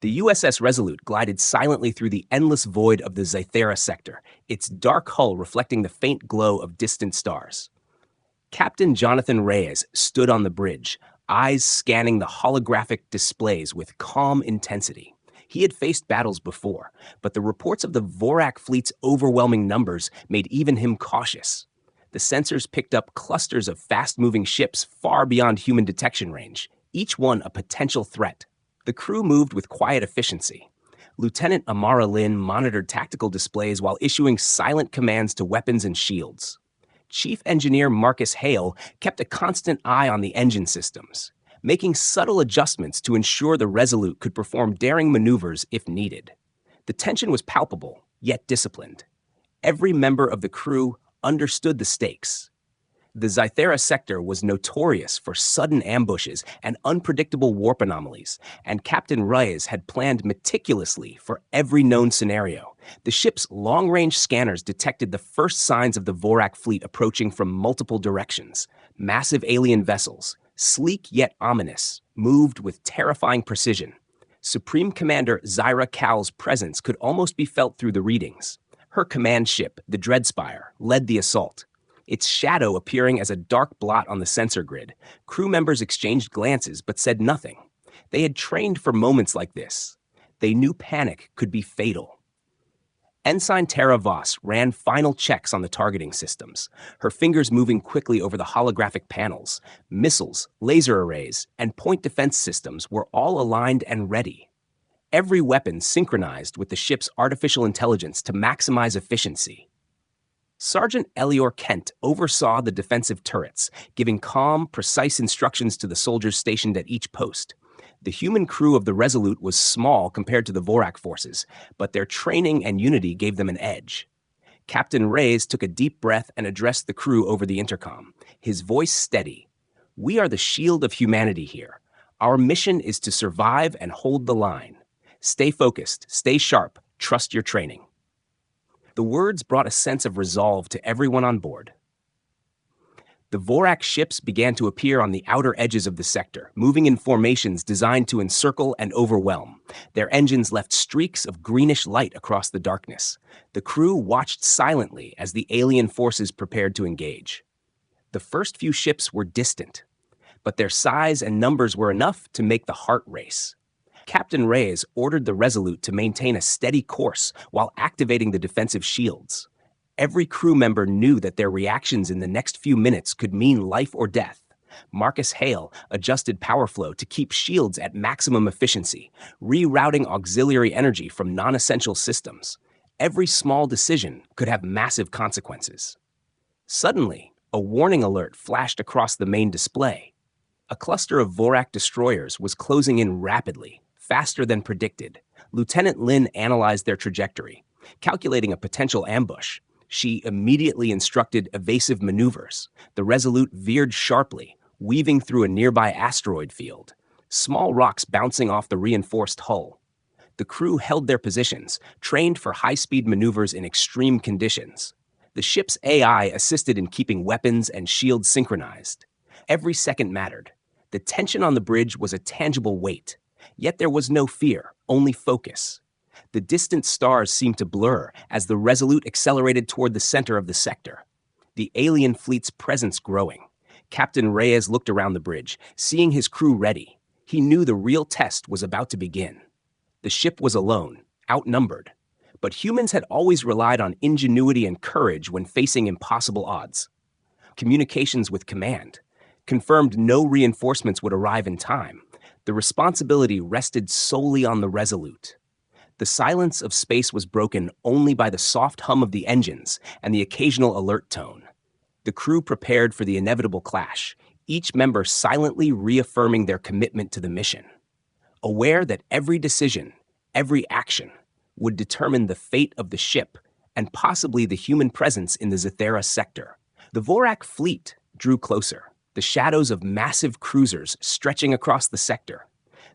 The USS Resolute glided silently through the endless void of the Zythera sector, its dark hull reflecting the faint glow of distant stars. Captain Jonathan Reyes stood on the bridge, eyes scanning the holographic displays with calm intensity. He had faced battles before, but the reports of the Vorak fleet's overwhelming numbers made even him cautious. The sensors picked up clusters of fast-moving ships far beyond human detection range, each one a potential threat. The crew moved with quiet efficiency. Lieutenant Amara Lin monitored tactical displays while issuing silent commands to weapons and shields. Chief Engineer Marcus Hale kept a constant eye on the engine systems, making subtle adjustments to ensure the Resolute could perform daring maneuvers if needed. The tension was palpable, yet disciplined. Every member of the crew understood the stakes. The Zythera sector was notorious for sudden ambushes and unpredictable warp anomalies, and Captain Reyes had planned meticulously for every known scenario. The ship's long-range scanners detected the first signs of the Vorak fleet approaching from multiple directions. Massive alien vessels, sleek yet ominous, moved with terrifying precision. Supreme Commander Zyra Cal's presence could almost be felt through the readings. Her command ship, the Dreadspire, led the assault. Its shadow appearing as a dark blot on the sensor grid. Crew members exchanged glances but said nothing. They had trained for moments like this. They knew panic could be fatal. Ensign Tara Voss ran final checks on the targeting systems, her fingers moving quickly over the holographic panels. Missiles, laser arrays, and point defense systems were all aligned and ready. Every weapon synchronized with the ship's artificial intelligence to maximize efficiency. Sergeant Elior Kent oversaw the defensive turrets, giving calm, precise instructions to the soldiers stationed at each post. The human crew of the Resolute was small compared to the Vorak forces, but their training and unity gave them an edge. Captain Reyes took a deep breath and addressed the crew over the intercom, his voice steady. "We are the shield of humanity here. Our mission is to survive and hold the line. Stay focused, stay sharp, trust your training." The words brought a sense of resolve to everyone on board. The Vorak ships began to appear on the outer edges of the sector, moving in formations designed to encircle and overwhelm. Their engines left streaks of greenish light across the darkness. The crew watched silently as the alien forces prepared to engage. The first few ships were distant, but their size and numbers were enough to make the heart race. Captain Reyes ordered the Resolute to maintain a steady course while activating the defensive shields. Every crew member knew that their reactions in the next few minutes could mean life or death. Marcus Hale adjusted power flow to keep shields at maximum efficiency, rerouting auxiliary energy from non-essential systems. Every small decision could have massive consequences. Suddenly, a warning alert flashed across the main display. A cluster of Vorak destroyers was closing in rapidly, faster than predicted. Lieutenant Lin analyzed their trajectory, calculating a potential ambush. She immediately instructed evasive maneuvers. The Resolute veered sharply, weaving through a nearby asteroid field, small rocks bouncing off the reinforced hull. The crew held their positions, trained for high-speed maneuvers in extreme conditions. The ship's AI assisted in keeping weapons and shields synchronized. Every second mattered. The tension on the bridge was a tangible weight. Yet there was no fear, only focus. The distant stars seemed to blur as the Resolute accelerated toward the center of the sector. The alien fleet's presence growing. Captain Reyes looked around the bridge, seeing his crew ready. He knew the real test was about to begin. The ship was alone, outnumbered. But humans had always relied on ingenuity and courage when facing impossible odds. Communications with command confirmed no reinforcements would arrive in time. The responsibility rested solely on the Resolute. The silence of space was broken only by the soft hum of the engines and the occasional alert tone. The crew prepared for the inevitable clash, each member silently reaffirming their commitment to the mission. Aware that every decision, every action, would determine the fate of the ship and possibly the human presence in the Zythera sector. The Vorak fleet drew closer, the shadows of massive cruisers stretching across the sector.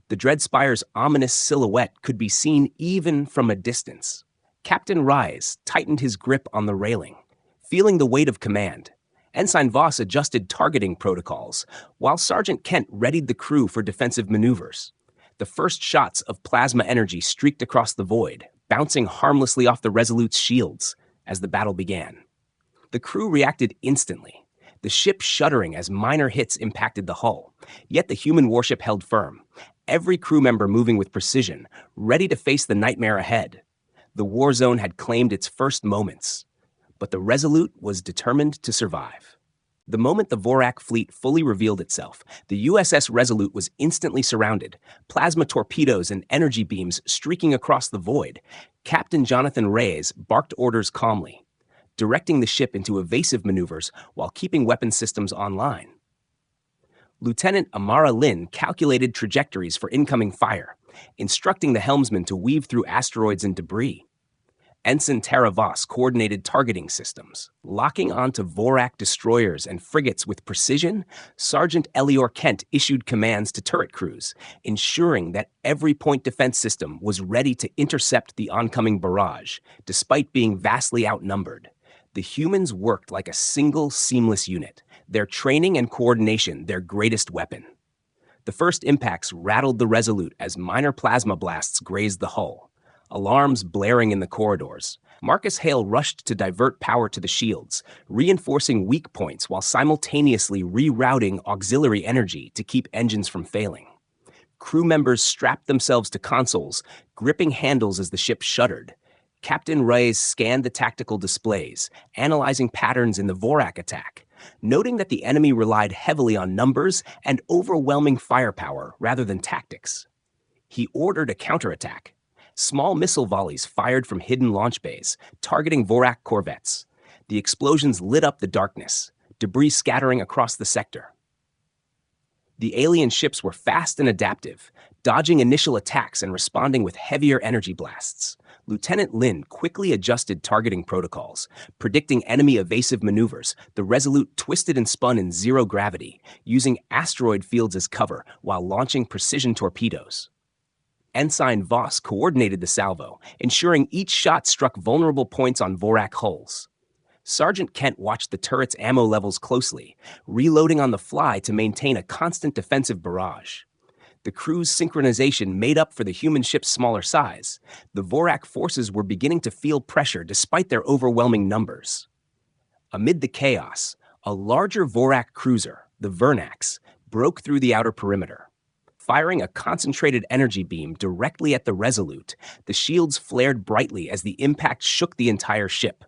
The Dreadspire's ominous silhouette could be seen even from a distance. Captain Reyes tightened his grip on the railing, feeling the weight of command. Ensign Voss adjusted targeting protocols, while Sergeant Kent readied the crew for defensive maneuvers. The first shots of plasma energy streaked across the void, bouncing harmlessly off the Resolute's shields as the battle began. The crew reacted instantly, the ship shuddering as minor hits impacted the hull. Yet the human warship held firm, every crew member moving with precision, ready to face the nightmare ahead. The war zone had claimed its first moments, but the Resolute was determined to survive. The moment the Vorak fleet fully revealed itself, the USS Resolute was instantly surrounded, plasma torpedoes and energy beams streaking across the void. Captain Jonathan Reyes barked orders calmly, directing the ship into evasive maneuvers while keeping weapon systems online. Lieutenant Amara Lin calculated trajectories for incoming fire, instructing the helmsman to weave through asteroids and debris. Ensign Tara Voss coordinated targeting systems, locking onto Vorak destroyers and frigates with precision. Sergeant Elior Kent issued commands to turret crews, ensuring that every point defense system was ready to intercept the oncoming barrage, despite being vastly outnumbered. The humans worked like a single, seamless unit, their training and coordination their greatest weapon. The first impacts rattled the Resolute as minor plasma blasts grazed the hull, alarms blaring in the corridors. Marcus Hale rushed to divert power to the shields, reinforcing weak points while simultaneously rerouting auxiliary energy to keep engines from failing. Crew members strapped themselves to consoles, gripping handles as the ship shuddered. Captain Reyes scanned the tactical displays, analyzing patterns in the Vorak attack, noting that the enemy relied heavily on numbers and overwhelming firepower rather than tactics. He ordered a counterattack. Small missile volleys fired from hidden launch bays, targeting Vorak corvettes. The explosions lit up the darkness, debris scattering across the sector. The alien ships were fast and adaptive, dodging initial attacks and responding with heavier energy blasts. Lieutenant Lin quickly adjusted targeting protocols, predicting enemy evasive maneuvers. The Resolute twisted and spun in zero gravity, using asteroid fields as cover while launching precision torpedoes. Ensign Voss coordinated the salvo, ensuring each shot struck vulnerable points on Vorak hulls. Sergeant Kent watched the turret's ammo levels closely, reloading on the fly to maintain a constant defensive barrage. The crew's synchronization made up for the human ship's smaller size. The Vorak forces were beginning to feel pressure despite their overwhelming numbers. Amid the chaos, a larger Vorak cruiser, the Vernax, broke through the outer perimeter. Firing a concentrated energy beam directly at the Resolute, the shields flared brightly as the impact shook the entire ship.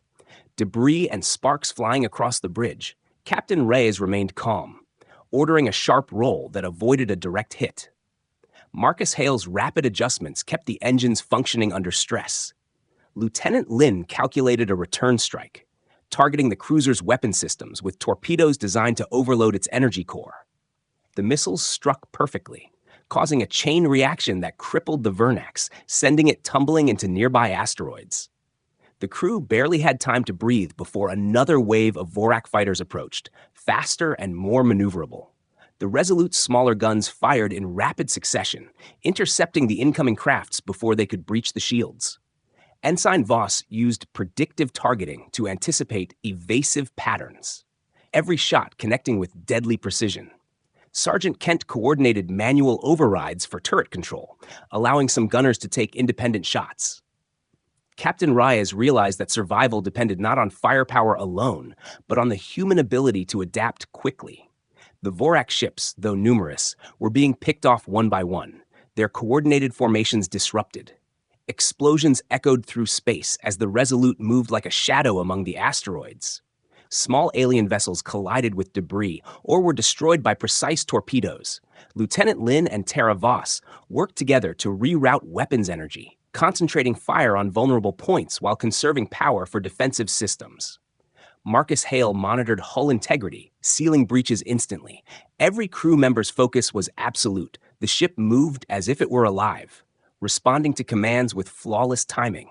Debris and sparks flying across the bridge. Captain Reyes remained calm, ordering a sharp roll that avoided a direct hit. Marcus Hale's rapid adjustments kept the engines functioning under stress. Lieutenant Lin calculated a return strike, targeting the cruiser's weapon systems with torpedoes designed to overload its energy core. The missiles struck perfectly, causing a chain reaction that crippled the Vernax, sending it tumbling into nearby asteroids. The crew barely had time to breathe before another wave of Vorak fighters approached, faster and more maneuverable. The Resolute's smaller guns fired in rapid succession, intercepting the incoming crafts before they could breach the shields. Ensign Voss used predictive targeting to anticipate evasive patterns, every shot connecting with deadly precision. Sergeant Kent coordinated manual overrides for turret control, allowing some gunners to take independent shots. Captain Reyes realized that survival depended not on firepower alone, but on the human ability to adapt quickly. The Vorak ships, though numerous, were being picked off one by one, their coordinated formations disrupted. Explosions echoed through space as the Resolute moved like a shadow among the asteroids. Small alien vessels collided with debris or were destroyed by precise torpedoes. Lieutenant Lin and Tara Voss worked together to reroute weapons energy, concentrating fire on vulnerable points while conserving power for defensive systems. Marcus Hale monitored hull integrity, sealing breaches instantly. Every crew member's focus was absolute. The ship moved as if it were alive, responding to commands with flawless timing.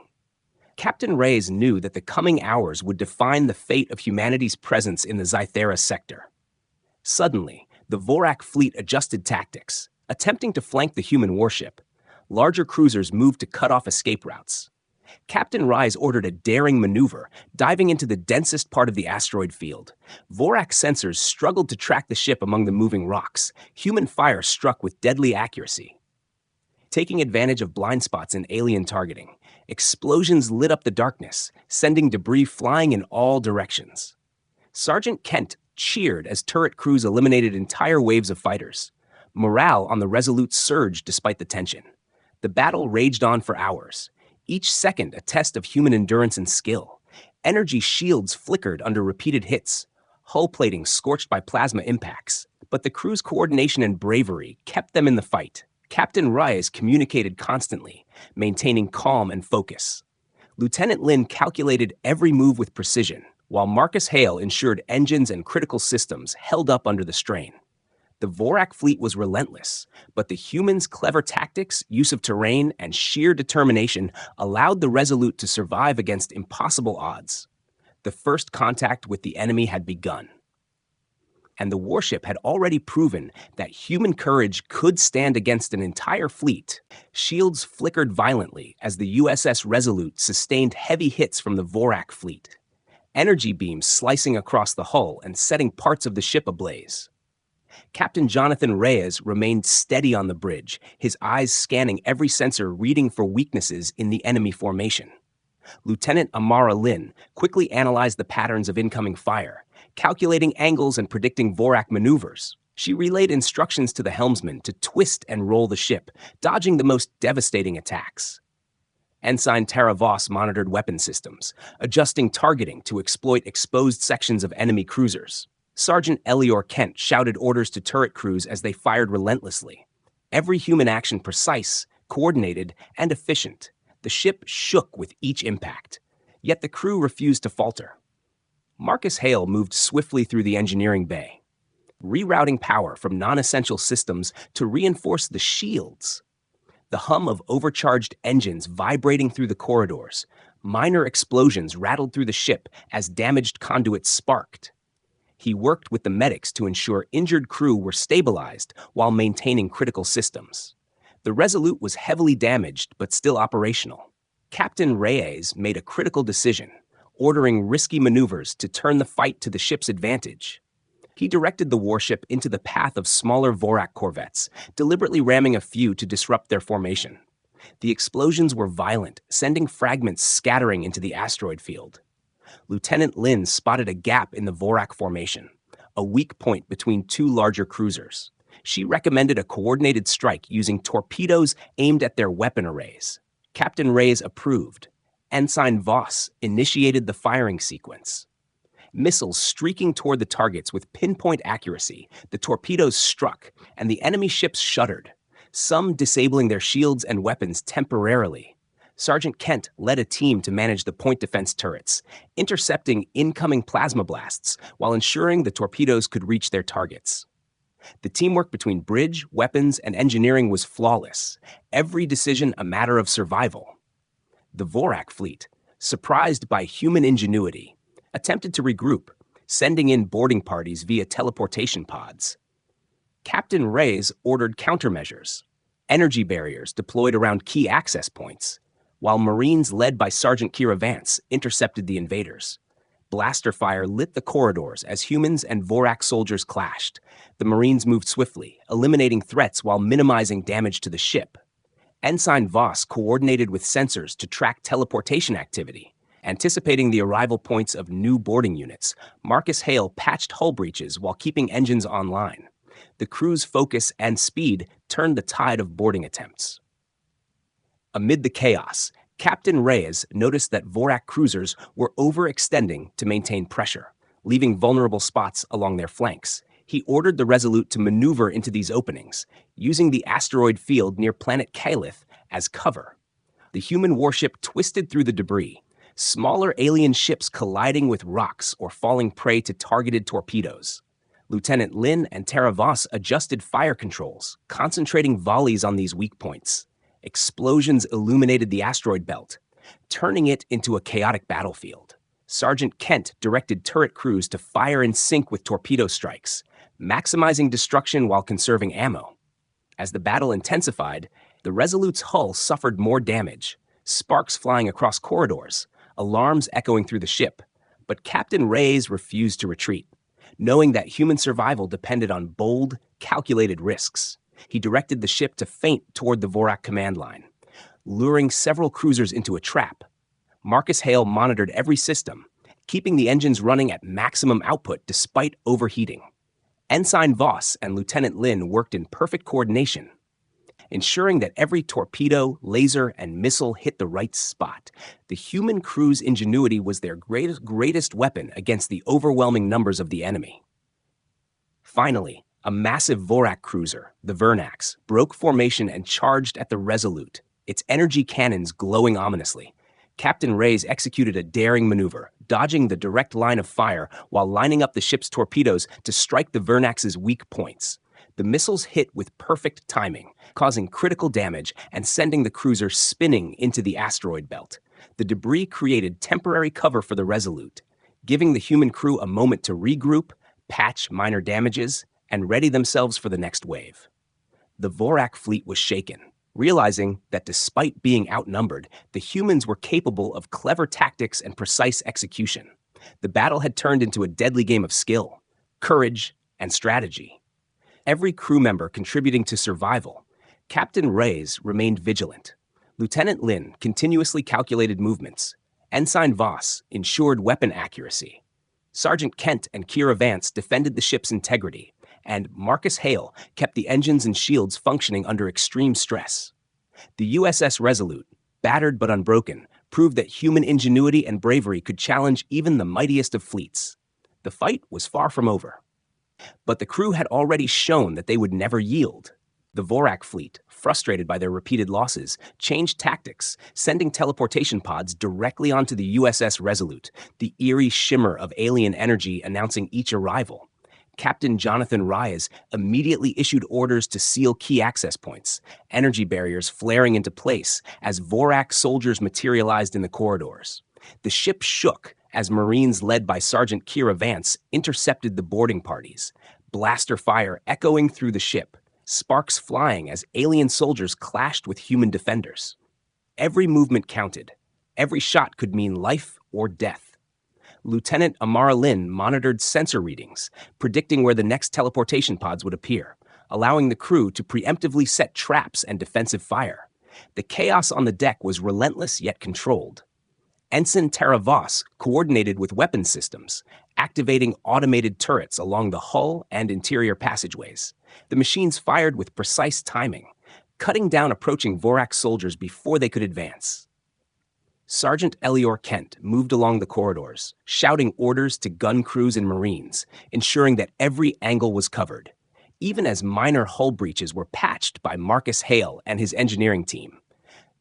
Captain Reyes knew that the coming hours would define the fate of humanity's presence in the Zythera sector. Suddenly, the Vorak fleet adjusted tactics, attempting to flank the human warship. Larger cruisers moved to cut off escape routes. Captain Reyes ordered a daring maneuver, diving into the densest part of the asteroid field. Vorak sensors struggled to track the ship among the moving rocks. Human fire struck with deadly accuracy. Taking advantage of blind spots and alien targeting, explosions lit up the darkness, sending debris flying in all directions. Sergeant Kent cheered as turret crews eliminated entire waves of fighters. Morale on the Resolute surged despite the tension. The battle raged on for hours, each second a test of human endurance and skill. Energy shields flickered under repeated hits, hull plating scorched by plasma impacts, but the crew's coordination and bravery kept them in the fight. Captain Reyes communicated constantly, maintaining calm and focus. Lieutenant Lin calculated every move with precision, while Marcus Hale ensured engines and critical systems held up under the strain. The Vorak fleet was relentless, but the humans' clever tactics, use of terrain, and sheer determination allowed the Resolute to survive against impossible odds. The first contact with the enemy had begun. And the warship had already proven that human courage could stand against an entire fleet. Shields flickered violently as the USS Resolute sustained heavy hits from the Vorak fleet, energy beams slicing across the hull and setting parts of the ship ablaze. Captain Jonathan Reyes remained steady on the bridge, his eyes scanning every sensor reading for weaknesses in the enemy formation. Lieutenant Amara Lin quickly analyzed the patterns of incoming fire, calculating angles and predicting Vorak maneuvers. She relayed instructions to the helmsman to twist and roll the ship, dodging the most devastating attacks. Ensign Tara Voss monitored weapon systems, adjusting targeting to exploit exposed sections of enemy cruisers. Sergeant Elior Kent shouted orders to turret crews as they fired relentlessly. Every human action precise, coordinated, and efficient. The ship shook with each impact, yet the crew refused to falter. Marcus Hale moved swiftly through the engineering bay, rerouting power from non-essential systems to reinforce the shields. The hum of overcharged engines vibrating through the corridors, minor explosions rattled through the ship as damaged conduits sparked. He worked with the medics to ensure injured crew were stabilized while maintaining critical systems. The Resolute was heavily damaged but still operational. Captain Reyes made a critical decision, ordering risky maneuvers to turn the fight to the ship's advantage. He directed the warship into the path of smaller Vorak corvettes, deliberately ramming a few to disrupt their formation. The explosions were violent, sending fragments scattering into the asteroid field. Lieutenant Lin spotted a gap in the Vorak formation, a weak point between two larger cruisers. She recommended a coordinated strike using torpedoes aimed at their weapon arrays. Captain Reyes approved. Ensign Voss initiated the firing sequence. Missiles streaking toward the targets with pinpoint accuracy, the torpedoes struck, and the enemy ships shuddered, some disabling their shields and weapons temporarily. Sergeant Kent led a team to manage the point defense turrets, intercepting incoming plasma blasts while ensuring the torpedoes could reach their targets. The teamwork between bridge, weapons, and engineering was flawless, every decision a matter of survival. The Vorak fleet, surprised by human ingenuity, attempted to regroup, sending in boarding parties via teleportation pods. Captain Reyes ordered countermeasures, energy barriers deployed around key access points, while Marines led by Sergeant Kira Vance intercepted the invaders. Blaster fire lit the corridors as humans and Vorak soldiers clashed. The Marines moved swiftly, eliminating threats while minimizing damage to the ship. Ensign Voss coordinated with sensors to track teleportation activity. Anticipating the arrival points of new boarding units, Marcus Hale patched hull breaches while keeping engines online. The crew's focus and speed turned the tide of boarding attempts. Amid the chaos, Captain Reyes noticed that Vorak cruisers were overextending to maintain pressure, leaving vulnerable spots along their flanks. He ordered the Resolute to maneuver into these openings, using the asteroid field near planet Calith as cover. The human warship twisted through the debris, smaller alien ships colliding with rocks or falling prey to targeted torpedoes. Lieutenant Lin and Tara Voss adjusted fire controls, concentrating volleys on these weak points. Explosions illuminated the asteroid belt, turning it into a chaotic battlefield. Sergeant Kent directed turret crews to fire in sync with torpedo strikes, maximizing destruction while conserving ammo. As the battle intensified, the Resolute's hull suffered more damage, sparks flying across corridors, alarms echoing through the ship. But Captain Reyes refused to retreat, knowing that human survival depended on bold, calculated risks. He directed the ship to feint toward the Vorak command line, luring several cruisers into a trap. Marcus Hale monitored every system, keeping the engines running at maximum output despite overheating. Ensign Voss and Lieutenant Lin worked in perfect coordination, ensuring that every torpedo, laser, and missile hit the right spot. The human crew's ingenuity was their greatest weapon against the overwhelming numbers of the enemy. Finally, a massive Vorak cruiser, the Vernax, broke formation and charged at the Resolute, its energy cannons glowing ominously. Captain Reyes executed a daring maneuver, dodging the direct line of fire while lining up the ship's torpedoes to strike the Vernax's weak points. The missiles hit with perfect timing, causing critical damage and sending the cruiser spinning into the asteroid belt. The debris created temporary cover for the Resolute, giving the human crew a moment to regroup, patch minor damages, and ready themselves for the next wave. The Vorak fleet was shaken, realizing that despite being outnumbered, the humans were capable of clever tactics and precise execution. The battle had turned into a deadly game of skill, courage, and strategy. Every crew member contributing to survival. Captain Reyes remained vigilant. Lieutenant Lin continuously calculated movements. Ensign Voss ensured weapon accuracy. Sergeant Kent and Kira Vance defended the ship's integrity, and Marcus Hale kept the engines and shields functioning under extreme stress. The USS Resolute, battered but unbroken, proved that human ingenuity and bravery could challenge even the mightiest of fleets. The fight was far from over. But the crew had already shown that they would never yield. The Vorak fleet, frustrated by their repeated losses, changed tactics, sending teleportation pods directly onto the USS Resolute, the eerie shimmer of alien energy announcing each arrival. Captain Jonathan Reyes immediately issued orders to seal key access points, energy barriers flaring into place as Vorak soldiers materialized in the corridors. The ship shook as Marines led by Sergeant Kira Vance intercepted the boarding parties, blaster fire echoing through the ship, sparks flying as alien soldiers clashed with human defenders. Every movement counted. Every shot could mean life or death. Lieutenant Amara Lin monitored sensor readings, predicting where the next teleportation pods would appear, allowing the crew to preemptively set traps and defensive fire. The chaos on the deck was relentless yet controlled. Ensign Tara Voss coordinated with weapons systems, activating automated turrets along the hull and interior passageways. The machines fired with precise timing, cutting down approaching Vorak soldiers before they could advance. Sergeant Elior Kent moved along the corridors, shouting orders to gun crews and Marines, ensuring that every angle was covered, even as minor hull breaches were patched by Marcus Hale and his engineering team.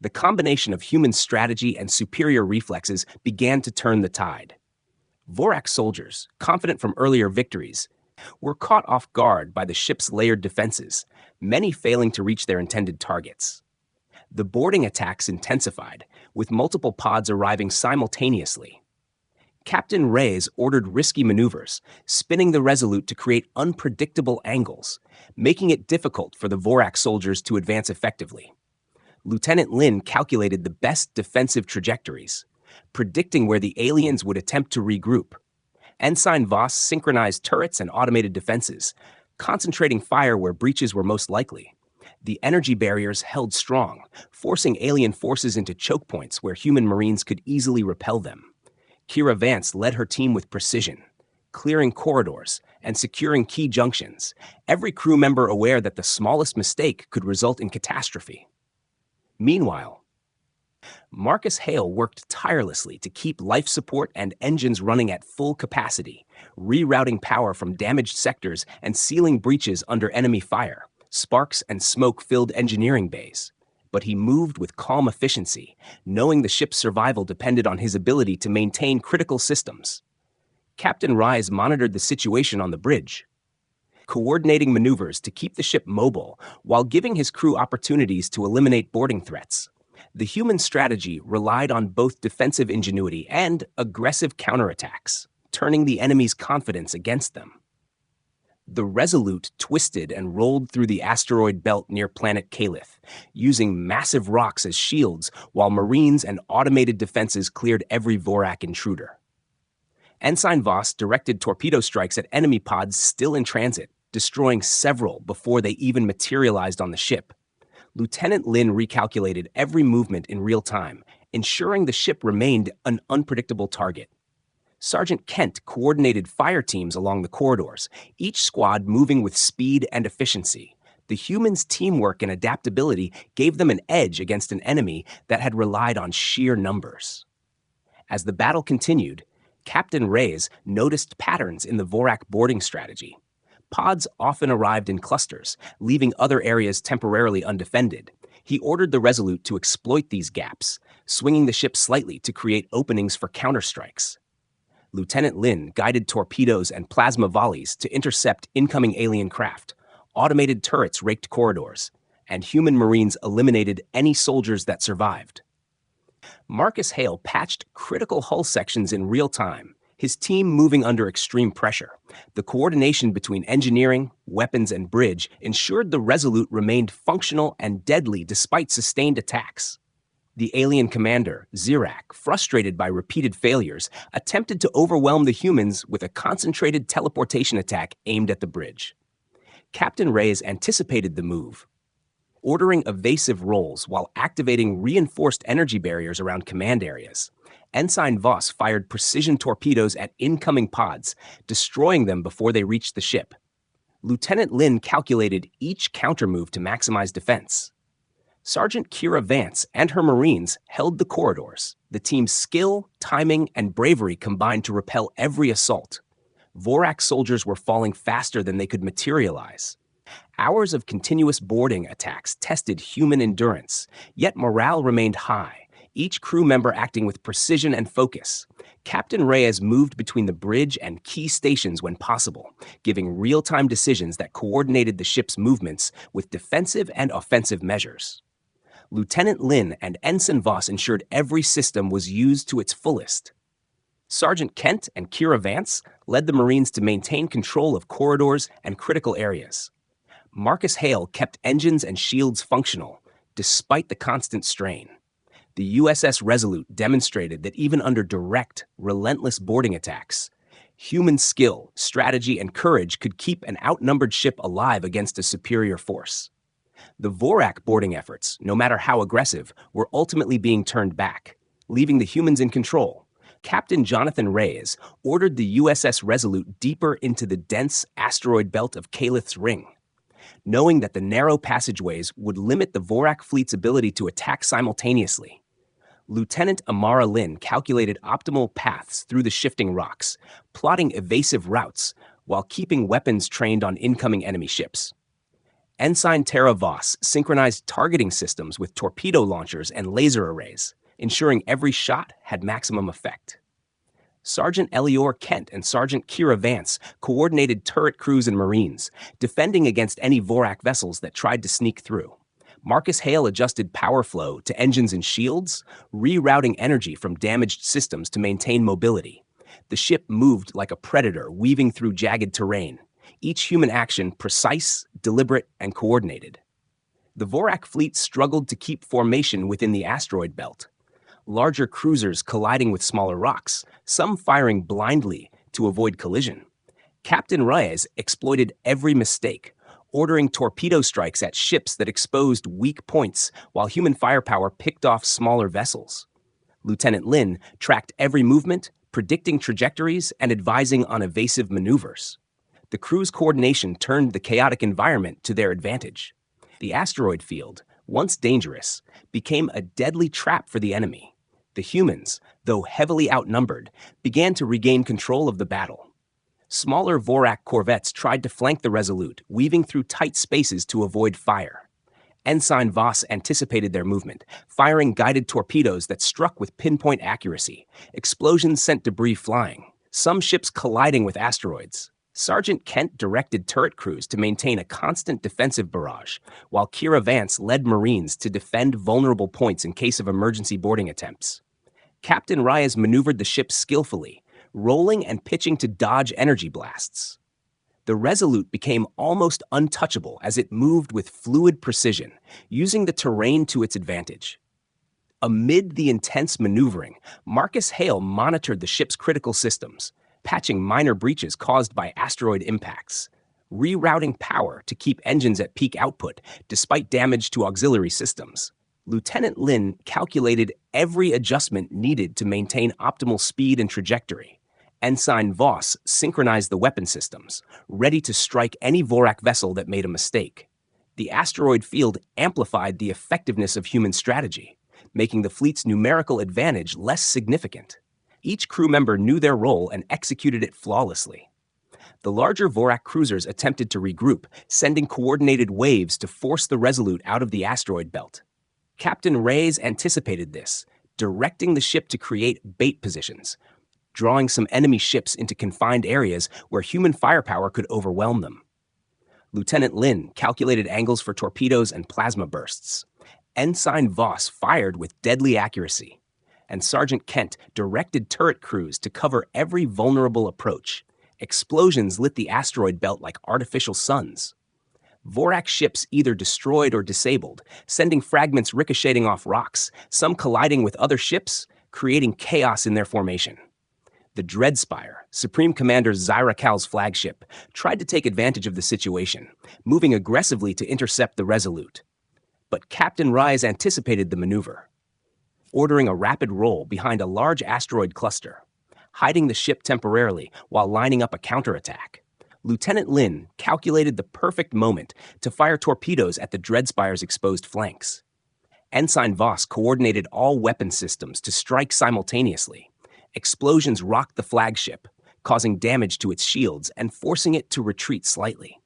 The combination of human strategy and superior reflexes began to turn the tide. Vorak soldiers, confident from earlier victories, were caught off guard by the ship's layered defenses, many failing to reach their intended targets. The boarding attacks intensified, with multiple pods arriving simultaneously. Captain Reyes ordered risky maneuvers, spinning the Resolute to create unpredictable angles, making it difficult for the Vorak soldiers to advance effectively. Lieutenant Lin calculated the best defensive trajectories, predicting where the aliens would attempt to regroup. Ensign Voss synchronized turrets and automated defenses, concentrating fire where breaches were most likely. The energy barriers held strong, forcing alien forces into choke points where human Marines could easily repel them. Kira Vance led her team with precision, clearing corridors and securing key junctions, every crew member aware that the smallest mistake could result in catastrophe. Meanwhile, Marcus Hale worked tirelessly to keep life support and engines running at full capacity, rerouting power from damaged sectors and sealing breaches under enemy fire. Sparks and smoke filled engineering bays. But he moved with calm efficiency, knowing the ship's survival depended on his ability to maintain critical systems. Captain Reyes monitored the situation on the bridge, coordinating maneuvers to keep the ship mobile while giving his crew opportunities to eliminate boarding threats. The human strategy relied on both defensive ingenuity and aggressive counterattacks, turning the enemy's confidence against them. The Resolute twisted and rolled through the asteroid belt near planet Calith, using massive rocks as shields while Marines and automated defenses cleared every Vorak intruder. Ensign Voss directed torpedo strikes at enemy pods still in transit, destroying several before they even materialized on the ship. Lieutenant Lin recalculated every movement in real time, ensuring the ship remained an unpredictable target. Sergeant Kent coordinated fire teams along the corridors, each squad moving with speed and efficiency. The humans' teamwork and adaptability gave them an edge against an enemy that had relied on sheer numbers. As the battle continued, Captain Reyes noticed patterns in the Vorak boarding strategy. Pods often arrived in clusters, leaving other areas temporarily undefended. He ordered the Resolute to exploit these gaps, swinging the ship slightly to create openings for counterstrikes. Lieutenant Lin guided torpedoes and plasma volleys to intercept incoming alien craft. Automated turrets raked corridors, and human Marines eliminated any soldiers that survived. Marcus Hale patched critical hull sections in real time, his team moving under extreme pressure. The coordination between engineering, weapons, and bridge ensured the Resolute remained functional and deadly despite sustained attacks. The alien commander, Zirak, frustrated by repeated failures, attempted to overwhelm the humans with a concentrated teleportation attack aimed at the bridge. Captain Reyes anticipated the move, ordering evasive rolls while activating reinforced energy barriers around command areas. Ensign Voss fired precision torpedoes at incoming pods, destroying them before they reached the ship. Lieutenant Lin calculated each countermove to maximize defense. Sergeant Kira Vance and her Marines held the corridors. The team's skill, timing, and bravery combined to repel every assault. Vorak soldiers were falling faster than they could materialize. Hours of continuous boarding attacks tested human endurance, yet morale remained high, each crew member acting with precision and focus. Captain Reyes moved between the bridge and key stations when possible, giving real-time decisions that coordinated the ship's movements with defensive and offensive measures. Lieutenant Lin and Ensign Voss ensured every system was used to its fullest. Sergeant Kent and Kira Vance led the Marines to maintain control of corridors and critical areas. Marcus Hale kept engines and shields functional, despite the constant strain. The USS Resolute demonstrated that even under direct, relentless boarding attacks, human skill, strategy, and courage could keep an outnumbered ship alive against a superior force. The Vorak boarding efforts, no matter how aggressive, were ultimately being turned back, leaving the humans in control. Captain Jonathan Reyes ordered the USS Resolute deeper into the dense asteroid belt of Calith's Ring. Knowing that the narrow passageways would limit the Vorak fleet's ability to attack simultaneously, Lieutenant Amara Lin calculated optimal paths through the shifting rocks, plotting evasive routes while keeping weapons trained on incoming enemy ships. Ensign Tara Voss synchronized targeting systems with torpedo launchers and laser arrays, ensuring every shot had maximum effect. Sergeant Elior Kent and Sergeant Kira Vance coordinated turret crews and Marines, defending against any Vorak vessels that tried to sneak through. Marcus Hale adjusted power flow to engines and shields, rerouting energy from damaged systems to maintain mobility. The ship moved like a predator, weaving through jagged terrain, each human action precise, deliberate, and coordinated. The Vorak fleet struggled to keep formation within the asteroid belt. Larger cruisers colliding with smaller rocks, some firing blindly to avoid collision. Captain Reyes exploited every mistake, ordering torpedo strikes at ships that exposed weak points while human firepower picked off smaller vessels. Lieutenant Lin tracked every movement, predicting trajectories and advising on evasive maneuvers. The crew's coordination turned the chaotic environment to their advantage. The asteroid field, once dangerous, became a deadly trap for the enemy. The humans, though heavily outnumbered, began to regain control of the battle. Smaller Vorak corvettes tried to flank the Resolute, weaving through tight spaces to avoid fire. Ensign Voss anticipated their movement, firing guided torpedoes that struck with pinpoint accuracy. Explosions sent debris flying, some ships colliding with asteroids. Sergeant Kent directed turret crews to maintain a constant defensive barrage, while Kira Vance led Marines to defend vulnerable points in case of emergency boarding attempts. Captain Reyes maneuvered the ship skillfully, rolling and pitching to dodge energy blasts. The Resolute became almost untouchable as it moved with fluid precision, using the terrain to its advantage. Amid the intense maneuvering, Marcus Hale monitored the ship's critical systems, patching minor breaches caused by asteroid impacts. rerouting power to keep engines at peak output despite damage to auxiliary systems. Lieutenant Lin calculated every adjustment needed to maintain optimal speed and trajectory. Ensign Voss synchronized the weapon systems, ready to strike any Vorak vessel that made a mistake. The asteroid field amplified the effectiveness of human strategy, making the fleet's numerical advantage less significant. Each crew member knew their role and executed it flawlessly. The larger Vorak cruisers attempted to regroup, sending coordinated waves to force the Resolute out of the asteroid belt. Captain Reyes anticipated this, directing the ship to create bait positions, drawing some enemy ships into confined areas where human firepower could overwhelm them. Lieutenant Lin calculated angles for torpedoes and plasma bursts. Ensign Voss fired with deadly accuracy, and Sergeant Kent directed turret crews to cover every vulnerable approach. Explosions lit the asteroid belt like artificial suns. Vorak ships either destroyed or disabled, sending fragments ricocheting off rocks, some colliding with other ships, creating chaos in their formation. The Dreadspire, Supreme Commander Zyrakal's flagship, tried to take advantage of the situation, moving aggressively to intercept the Resolute. But Captain Reyes anticipated the maneuver, ordering a rapid roll behind a large asteroid cluster, hiding the ship temporarily while lining up a counterattack. Lieutenant Lin calculated the perfect moment to fire torpedoes at the Dreadspire's exposed flanks. Ensign Voss coordinated all weapon systems to strike simultaneously. Explosions rocked the flagship, causing damage to its shields and forcing it to retreat slightly.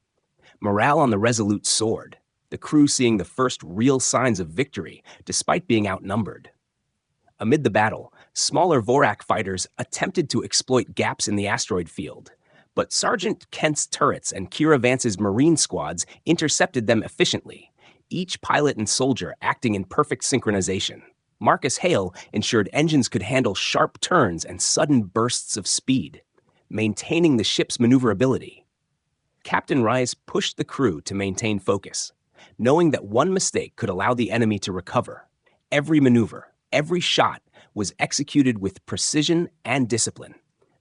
Morale on the Resolute soared, the crew seeing the first real signs of victory despite being outnumbered. Amid the battle, smaller Vorak fighters attempted to exploit gaps in the asteroid field, but Sergeant Kent's turrets and Kira Vance's Marine squads intercepted them efficiently, each pilot and soldier acting in perfect synchronization. Marcus Hale ensured engines could handle sharp turns and sudden bursts of speed, maintaining the ship's maneuverability. Captain Reyes pushed the crew to maintain focus, knowing that one mistake could allow the enemy to recover. Every maneuver, every shot was executed with precision and discipline.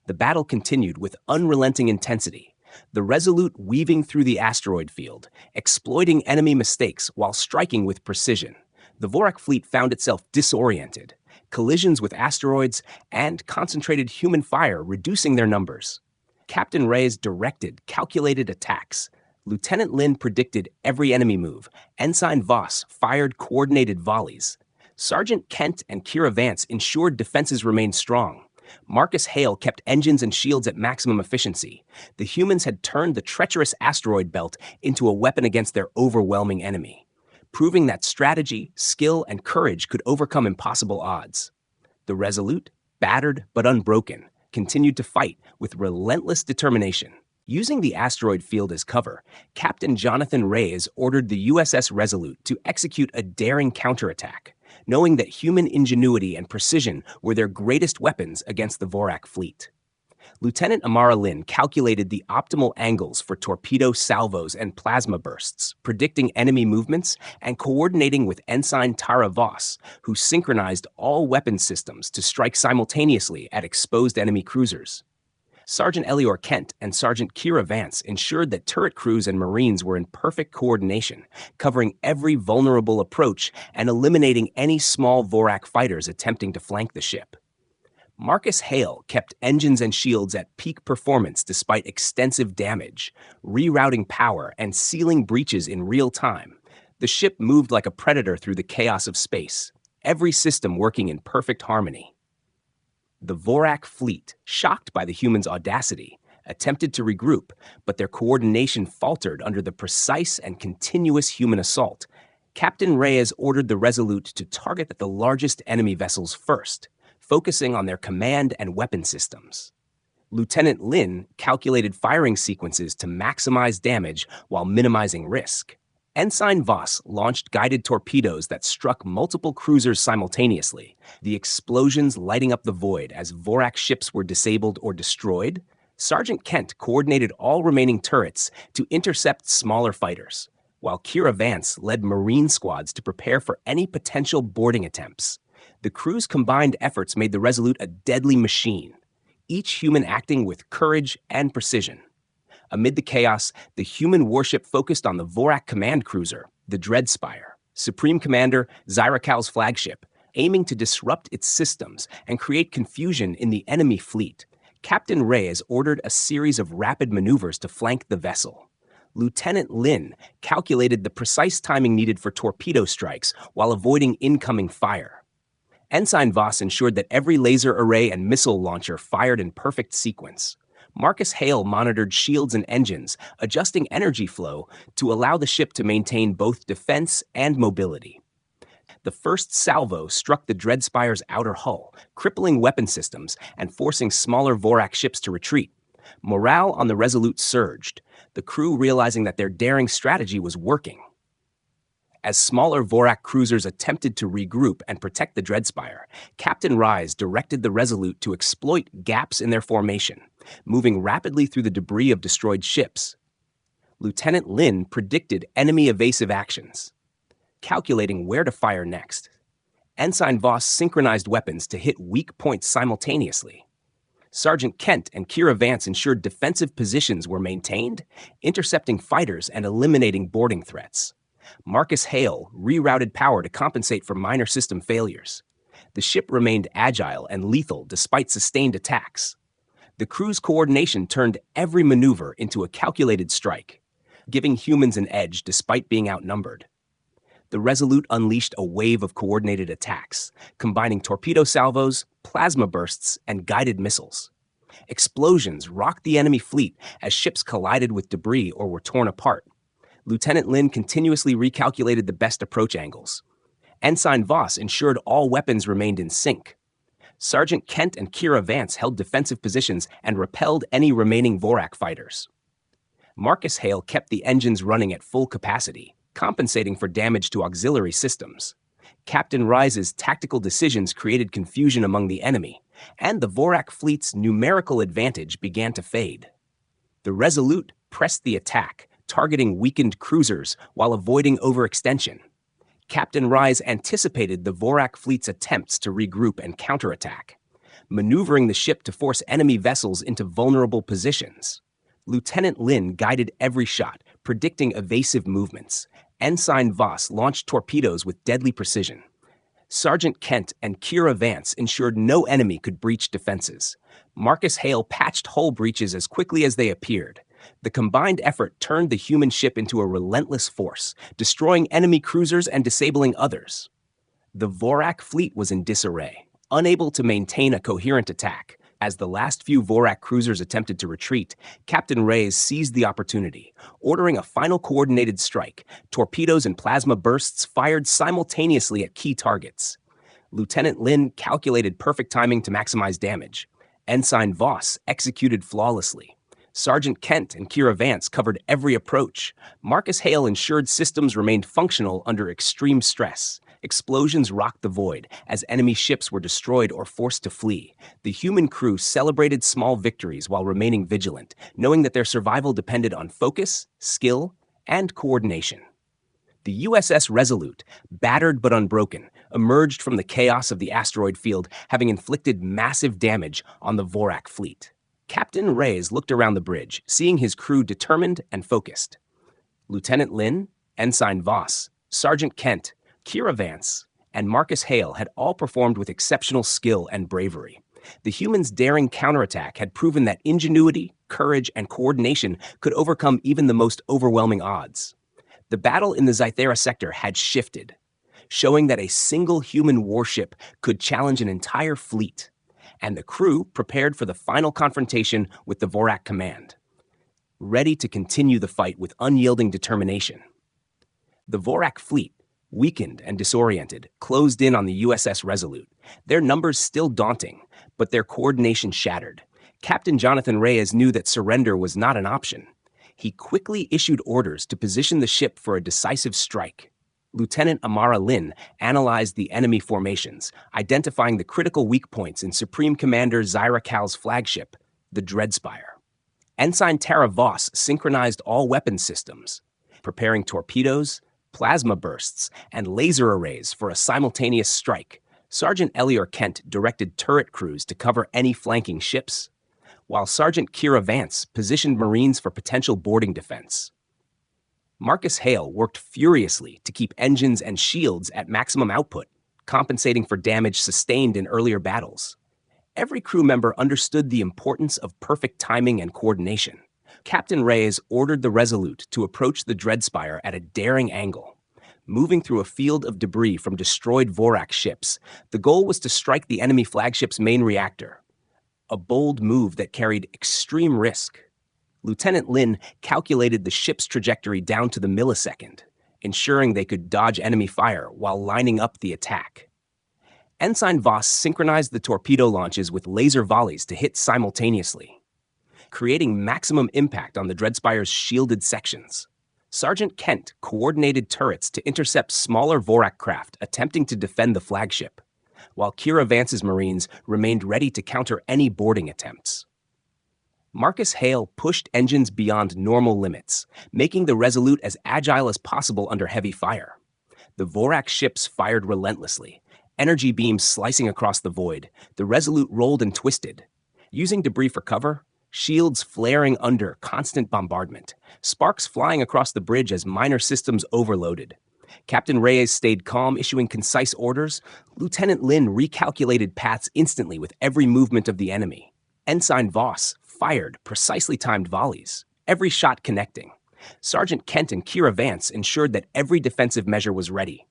The battle continued with unrelenting intensity, the Resolute weaving through the asteroid field, exploiting enemy mistakes while striking with precision. The Vorak fleet found itself disoriented, collisions with asteroids, and concentrated human fire reducing their numbers. Captain Reyes directed calculated attacks. Lieutenant Lin predicted every enemy move. Ensign Voss fired coordinated volleys. Sergeant Kent and Kira Vance ensured defenses remained strong. Marcus Hale kept engines and shields at maximum efficiency. The humans had turned the treacherous asteroid belt into a weapon against their overwhelming enemy, proving that strategy, skill, and courage could overcome impossible odds. The Resolute, battered but unbroken, continued to fight with relentless determination. Using the asteroid field as cover, Captain Jonathan Reyes ordered the USS Resolute to execute a daring counterattack, knowing that human ingenuity and precision were their greatest weapons against the Vorak fleet. Lieutenant Amara Lin calculated the optimal angles for torpedo salvos and plasma bursts, predicting enemy movements and coordinating with Ensign Tara Voss, who synchronized all weapon systems to strike simultaneously at exposed enemy cruisers. Sergeant Elior Kent and Sergeant Kira Vance ensured that turret crews and Marines were in perfect coordination, covering every vulnerable approach and eliminating any small Vorak fighters attempting to flank the ship. Marcus Hale kept engines and shields at peak performance despite extensive damage, rerouting power and sealing breaches in real time. The ship moved like a predator through the chaos of space, every system working in perfect harmony. The Vorak fleet, shocked by the humans' audacity, attempted to regroup, but their coordination faltered under the precise and continuous human assault. Captain Reyes ordered the Resolute to target the largest enemy vessels first, focusing on their command and weapon systems. Lieutenant Lin calculated firing sequences to maximize damage while minimizing risk. Ensign Voss launched guided torpedoes that struck multiple cruisers simultaneously, the explosions lighting up the void as Vorak ships were disabled or destroyed. Sergeant Kent coordinated all remaining turrets to intercept smaller fighters, while Kira Vance led Marine squads to prepare for any potential boarding attempts. The crew's combined efforts made the Resolute a deadly machine, each human acting with courage and precision. Amid the chaos, the human warship focused on the Vorak command cruiser, the Dreadspire, Supreme Commander Zyrakal's flagship, aiming to disrupt its systems and create confusion in the enemy fleet. Captain Reyes ordered a series of rapid maneuvers to flank the vessel. Lieutenant Lin calculated the precise timing needed for torpedo strikes while avoiding incoming fire. Ensign Voss ensured that every laser array and missile launcher fired in perfect sequence. Marcus Hale monitored shields and engines, adjusting energy flow to allow the ship to maintain both defense and mobility. The first salvo struck the Dreadspire's outer hull, crippling weapon systems and forcing smaller Vorak ships to retreat. Morale on the Resolute surged, the crew realizing that their daring strategy was working. As smaller Vorak cruisers attempted to regroup and protect the Dreadspire, Captain Rise directed the Resolute to exploit gaps in their formation, moving rapidly through the debris of destroyed ships. Lieutenant Lin predicted enemy evasive actions, calculating where to fire next. Ensign Voss synchronized weapons to hit weak points simultaneously. Sergeant Kent and Kira Vance ensured defensive positions were maintained, intercepting fighters and eliminating boarding threats. Marcus Hale rerouted power to compensate for minor system failures. The ship remained agile and lethal despite sustained attacks. The crew's coordination turned every maneuver into a calculated strike, giving humans an edge despite being outnumbered. The Resolute unleashed a wave of coordinated attacks, combining torpedo salvos, plasma bursts, and guided missiles. Explosions rocked the enemy fleet as ships collided with debris or were torn apart. Lieutenant Lin continuously recalculated the best approach angles. Ensign Voss ensured all weapons remained in sync. Sergeant Kent and Kira Vance held defensive positions and repelled any remaining Vorak fighters. Marcus Hale kept the engines running at full capacity, compensating for damage to auxiliary systems. Captain Rise's tactical decisions created confusion among the enemy, and the Vorak fleet's numerical advantage began to fade. The Resolute pressed the attack, targeting weakened cruisers while avoiding overextension. Captain Rise anticipated the Vorak fleet's attempts to regroup and counterattack, maneuvering the ship to force enemy vessels into vulnerable positions. Lieutenant Lin guided every shot, predicting evasive movements. Ensign Voss launched torpedoes with deadly precision. Sergeant Kent and Kira Vance ensured no enemy could breach defenses. Marcus Hale patched hull breaches as quickly as they appeared. The combined effort turned the human ship into a relentless force, destroying enemy cruisers and disabling others. The Vorak fleet was in disarray, unable to maintain a coherent attack. As the last few Vorak cruisers attempted to retreat, Captain Reyes seized the opportunity, ordering a final coordinated strike. Torpedoes and plasma bursts fired simultaneously at key targets. Lieutenant Lin calculated perfect timing to maximize damage. Ensign Voss executed flawlessly. Sergeant Kent and Kira Vance covered every approach. Marcus Hale ensured systems remained functional under extreme stress. Explosions rocked the void as enemy ships were destroyed or forced to flee. The human crew celebrated small victories while remaining vigilant, knowing that their survival depended on focus, skill, and coordination. The USS Resolute, battered but unbroken, emerged from the chaos of the asteroid field, having inflicted massive damage on the Vorak fleet. Captain Reyes looked around the bridge, seeing his crew determined and focused. Lieutenant Lin, Ensign Voss, Sergeant Kent, Kira Vance, and Marcus Hale had all performed with exceptional skill and bravery. The humans' daring counterattack had proven that ingenuity, courage, and coordination could overcome even the most overwhelming odds. The battle in the Zythera sector had shifted, showing that a single human warship could challenge an entire fleet, and the crew prepared for the final confrontation with the Vorak command, ready to continue the fight with unyielding determination. The Vorak fleet, weakened and disoriented, closed in on the USS Resolute, their numbers still daunting, but their coordination shattered. Captain Jonathan Reyes knew that surrender was not an option. He quickly issued orders to position the ship for a decisive strike. Lieutenant Amara Lin analyzed the enemy formations, identifying the critical weak points in Supreme Commander Zyrakal's flagship, the Dreadspire. Ensign Tara Voss synchronized all weapons systems, preparing torpedoes, plasma bursts, and laser arrays for a simultaneous strike. Sergeant Elior Kent directed turret crews to cover any flanking ships. while Sergeant Kira Vance positioned Marines for potential boarding defense. Marcus Hale worked furiously to keep engines and shields at maximum output, compensating for damage sustained in earlier battles. Every crew member understood the importance of perfect timing and coordination. Captain Reyes ordered the Resolute to approach the Dreadspire at a daring angle. Moving through a field of debris from destroyed Vorak ships, the goal was to strike the enemy flagship's main reactor. A bold move that carried extreme risk. Lieutenant Lin calculated the ship's trajectory down to the millisecond, ensuring they could dodge enemy fire while lining up the attack. Ensign Voss synchronized the torpedo launches with laser volleys to hit simultaneously, creating maximum impact on the Dreadspire's shielded sections. Sergeant Kent coordinated turrets to intercept smaller Vorak craft attempting to defend the flagship, while Kira Vance's Marines remained ready to counter any boarding attempts. Marcus Hale pushed engines beyond normal limits, making the Resolute as agile as possible under heavy fire. The Vorak ships fired relentlessly, energy beams slicing across the void. The Resolute rolled and twisted, using debris for cover, shields flaring under constant bombardment, sparks flying across the bridge as minor systems overloaded. Captain Reyes stayed calm, issuing concise orders. Lieutenant Lin recalculated paths instantly with every movement of the enemy. Ensign Voss fired precisely timed volleys, every shot connecting. Sergeant Kent and Kira Vance ensured that every defensive measure was ready.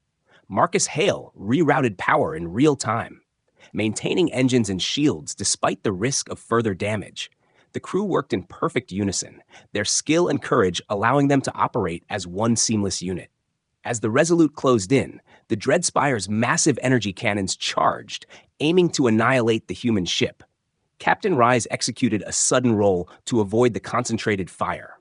Marcus Hale rerouted power in real time, maintaining engines and shields despite the risk of further damage. The crew worked in perfect unison, their skill and courage allowing them to operate as one seamless unit. As the Resolute closed in, the Dreadspire's massive energy cannons charged, aiming to annihilate the human ship. Captain Rise executed a sudden roll to avoid the concentrated fire.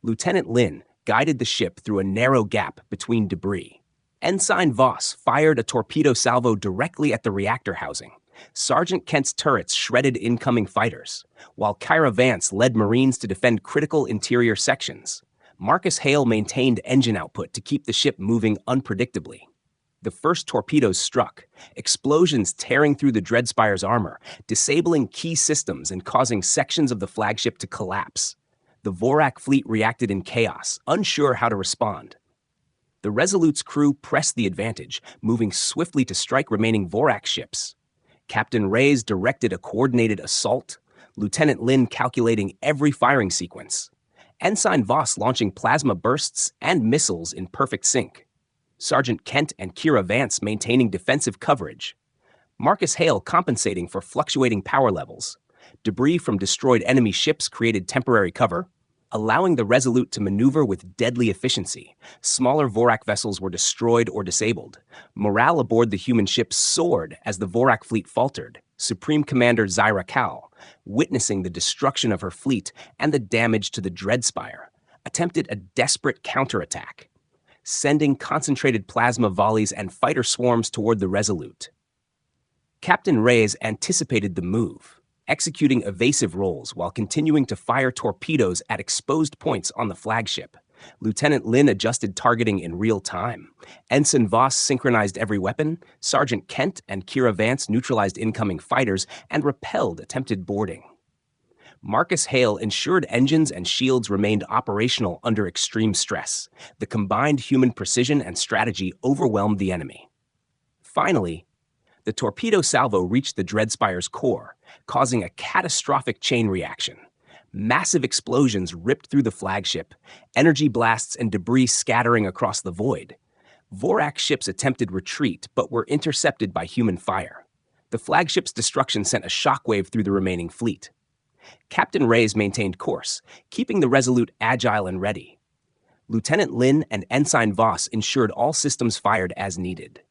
Lieutenant Lin guided the ship through a narrow gap between debris. Ensign Voss fired a torpedo salvo directly at the reactor housing. Sergeant Kent's turrets shredded incoming fighters, while Kira Vance led Marines to defend critical interior sections. Marcus Hale maintained engine output to keep the ship moving unpredictably. The first torpedoes struck, explosions tearing through the Dreadspire's armor, disabling key systems and causing sections of the flagship to collapse. The Vorak fleet reacted in chaos, unsure how to respond. The Resolute's crew pressed the advantage, moving swiftly to strike remaining Vorak ships. Captain Reyes directed a coordinated assault, Lieutenant Lin calculating every firing sequence, Ensign Voss launching plasma bursts and missiles in perfect sync, Sergeant Kent and Kira Vance maintaining defensive coverage, Marcus Hale compensating for fluctuating power levels. Debris from destroyed enemy ships created temporary cover, allowing the Resolute to maneuver with deadly efficiency. Smaller Vorak vessels were destroyed or disabled. Morale aboard the human ship soared as the Vorak fleet faltered. Supreme Commander Zyra Kal, witnessing the destruction of her fleet and the damage to the Dreadspire, attempted a desperate counterattack, sending concentrated plasma volleys and fighter swarms toward the Resolute. Captain Reyes anticipated the move, executing evasive rolls while continuing to fire torpedoes at exposed points on the flagship. Lieutenant Lin adjusted targeting in real time. Ensign Voss synchronized every weapon. Sergeant Kent and Kira Vance neutralized incoming fighters and repelled attempted boarding. Marcus Hale ensured engines and shields remained operational under extreme stress. The combined human precision and strategy overwhelmed the enemy. Finally, the torpedo salvo reached the Dreadspire's core, causing a catastrophic chain reaction. Massive explosions ripped through the flagship, energy blasts and debris scattering across the void. Vorak ships attempted retreat but were intercepted by human fire. The flagship's destruction sent a shockwave through the remaining fleet. Captain Reyes maintained course, keeping the Resolute agile and ready. Lieutenant Lin and Ensign Voss ensured all systems fired as needed.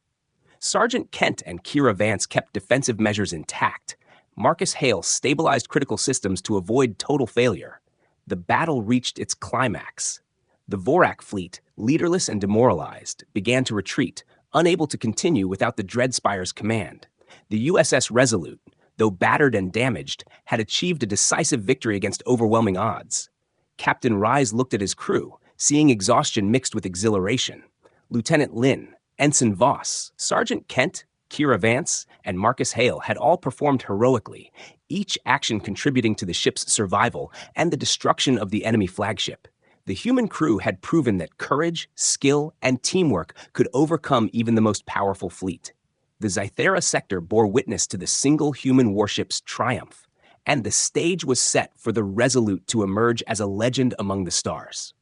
Sergeant Kent and Kira Vance kept defensive measures intact. Marcus Hale stabilized critical systems to avoid total failure. The battle reached its climax. The Vorak fleet, leaderless and demoralized, began to retreat, unable to continue without the Dreadspire's command. The USS Resolute, though battered and damaged, had achieved a decisive victory against overwhelming odds. Captain Rise looked at his crew, seeing exhaustion mixed with exhilaration. Lieutenant Lin, Ensign Voss, Sergeant Kent, Kira Vance, and Marcus Hale had all performed heroically, each action contributing to the ship's survival and the destruction of the enemy flagship. The human crew had proven that courage, skill, and teamwork could overcome even the most powerful fleet. The Zythera sector bore witness to the single human warship's triumph, and the stage was set for the Resolute to emerge as a legend among the stars.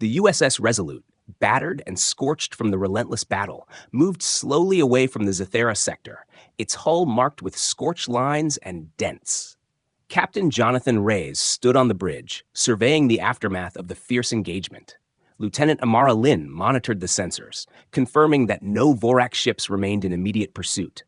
The USS Resolute, battered and scorched from the relentless battle, moved slowly away from the Zythera sector, its hull marked with scorched lines and dents. Captain Jonathan Reyes stood on the bridge, surveying the aftermath of the fierce engagement. Lieutenant Amara Lin monitored the sensors, confirming that no Vorak ships remained in immediate pursuit.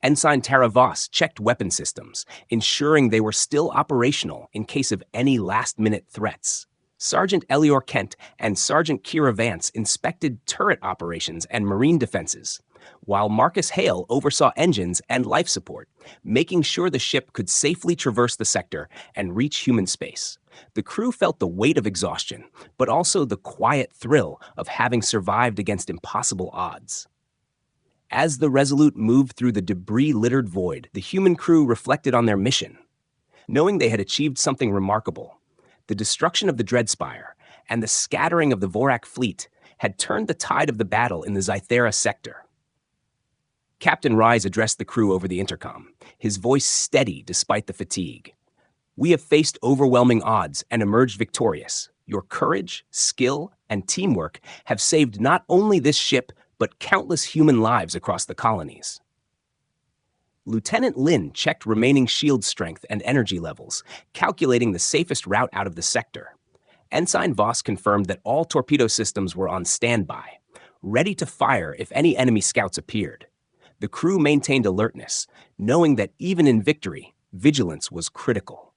Ensign Tara Voss checked weapon systems, ensuring they were still operational in case of any last-minute threats. Sergeant Elior Kent and Sergeant Kira Vance inspected turret operations and marine defenses, while Marcus Hale oversaw engines and life support, making sure the ship could safely traverse the sector and reach human space. The crew felt the weight of exhaustion, but also the quiet thrill of having survived against impossible odds. As the Resolute moved through the debris-littered void, the human crew reflected on their mission. Knowing they had achieved something remarkable, the destruction of the Dreadspire and the scattering of the Vorak fleet had turned the tide of the battle in the Zythera sector. Captain Rise addressed the crew over the intercom, his voice steady despite the fatigue. "We have faced overwhelming odds and emerged victorious. Your courage, skill, and teamwork have saved not only this ship, but countless human lives across the colonies." Lieutenant Lin checked remaining shield strength and energy levels, calculating the safest route out of the sector. Ensign Voss confirmed that all torpedo systems were on standby, ready to fire if any enemy scouts appeared. The crew maintained alertness, knowing that even in victory, vigilance was critical.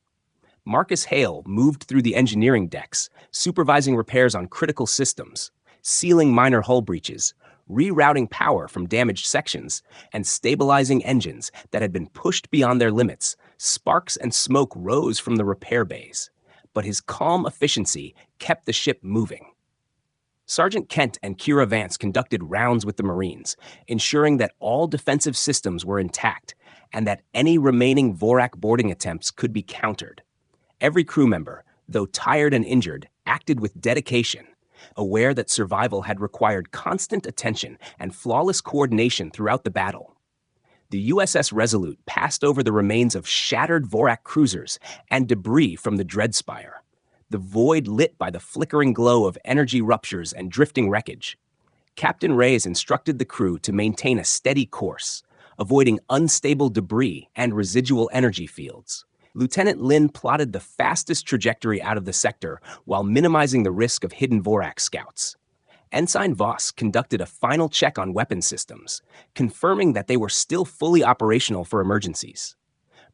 Marcus Hale moved through the engineering decks, supervising repairs on critical systems, sealing minor hull breaches, rerouting power from damaged sections, and stabilizing engines that had been pushed beyond their limits. Sparks and smoke rose from the repair bays, but his calm efficiency kept the ship moving. Sergeant Kent and Kira Vance conducted rounds with the Marines, ensuring that all defensive systems were intact and that any remaining Vorak boarding attempts could be countered. Every crew member, though tired and injured, acted with dedication, aware that survival had required constant attention and flawless coordination throughout the battle. The USS Resolute passed over the remains of shattered Vorak cruisers and debris from the Dreadspire, the void lit by the flickering glow of energy ruptures and drifting wreckage. Captain Reyes instructed the crew to maintain a steady course, avoiding unstable debris and residual energy fields. Lieutenant Lin plotted the fastest trajectory out of the sector while minimizing the risk of hidden Vorak scouts. Ensign Voss conducted a final check on weapon systems, confirming that they were still fully operational for emergencies.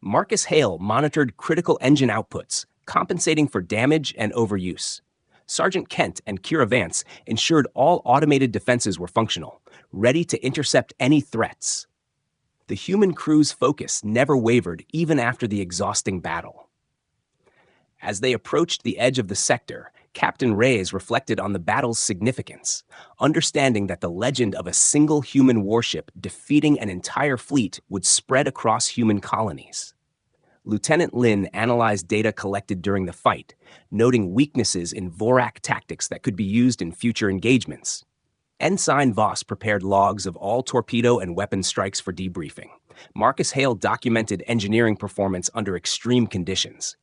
Marcus Hale monitored critical engine outputs, compensating for damage and overuse. Sergeant Kent and Kira Vance ensured all automated defenses were functional, ready to intercept any threats. The human crew's focus never wavered even after the exhausting battle. As they approached the edge of the sector, Captain Reyes reflected on the battle's significance, understanding that the legend of a single human warship defeating an entire fleet would spread across human colonies. Lieutenant Lin analyzed data collected during the fight, noting weaknesses in Vorak tactics that could be used in future engagements. Ensign Voss prepared logs of all torpedo and weapon strikes for debriefing. Marcus Hale documented engineering performance under extreme conditions.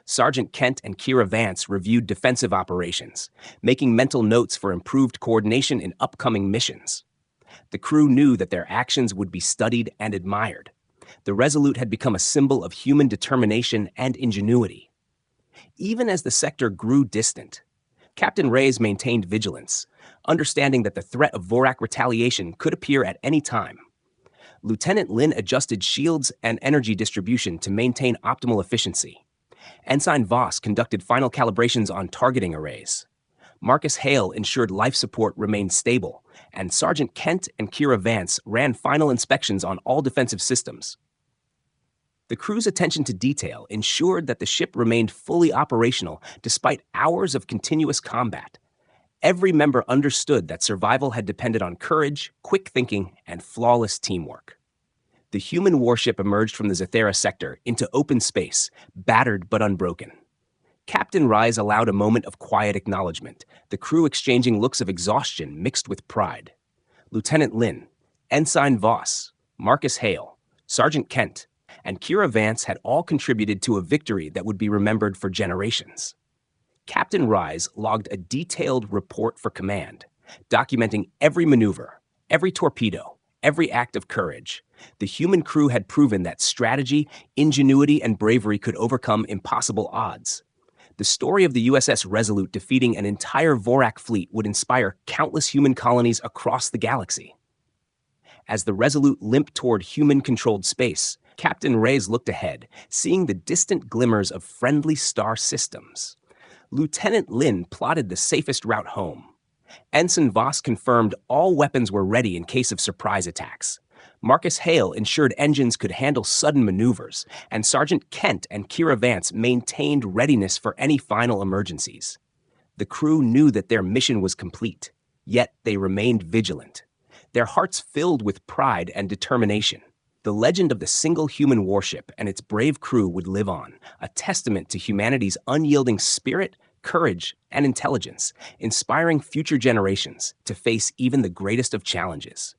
Sergeant Kent and Kira Vance reviewed defensive operations, making mental notes for improved coordination in upcoming missions. The crew knew that their actions would be studied and admired. The Resolute had become a symbol of human determination and ingenuity. Even as the sector grew distant, Captain Reyes maintained vigilance, understanding that the threat of Vorak retaliation could appear at any time. Lieutenant Lin adjusted shields and energy distribution to maintain optimal efficiency. Ensign Voss conducted final calibrations on targeting arrays. Marcus Hale ensured life support remained stable, and Sergeant Kent and Kira Vance ran final inspections on all defensive systems. The crew's attention to detail ensured that the ship remained fully operational despite hours of continuous combat. Every member understood that survival had depended on courage, quick thinking, and flawless teamwork. The human warship emerged from the Zathera sector into open space, battered but unbroken. Captain Rise allowed a moment of quiet acknowledgement, the crew exchanging looks of exhaustion mixed with pride. Lieutenant Lynn, Ensign Voss, Marcus Hale, Sergeant Kent, and Kira Vance had all contributed to a victory that would be remembered for generations. Captain Rise logged a detailed report for command, documenting every maneuver, every torpedo, every act of courage. The human crew had proven that strategy, ingenuity, and bravery could overcome impossible odds. The story of the USS Resolute defeating an entire Vorak fleet would inspire countless human colonies across the galaxy. As the Resolute limped toward human-controlled space, Captain Reyes looked ahead, seeing the distant glimmers of friendly star systems. Lieutenant Lin plotted the safest route home. Ensign Voss confirmed all weapons were ready in case of surprise attacks. Marcus Hale ensured engines could handle sudden maneuvers, and Sergeant Kent and Kira Vance maintained readiness for any final emergencies. The crew knew that their mission was complete, yet they remained vigilant. Their hearts filled with pride and determination. The legend of the single human warship and its brave crew would live on, a testament to humanity's unyielding spirit, courage, and intelligence, inspiring future generations to face even the greatest of challenges.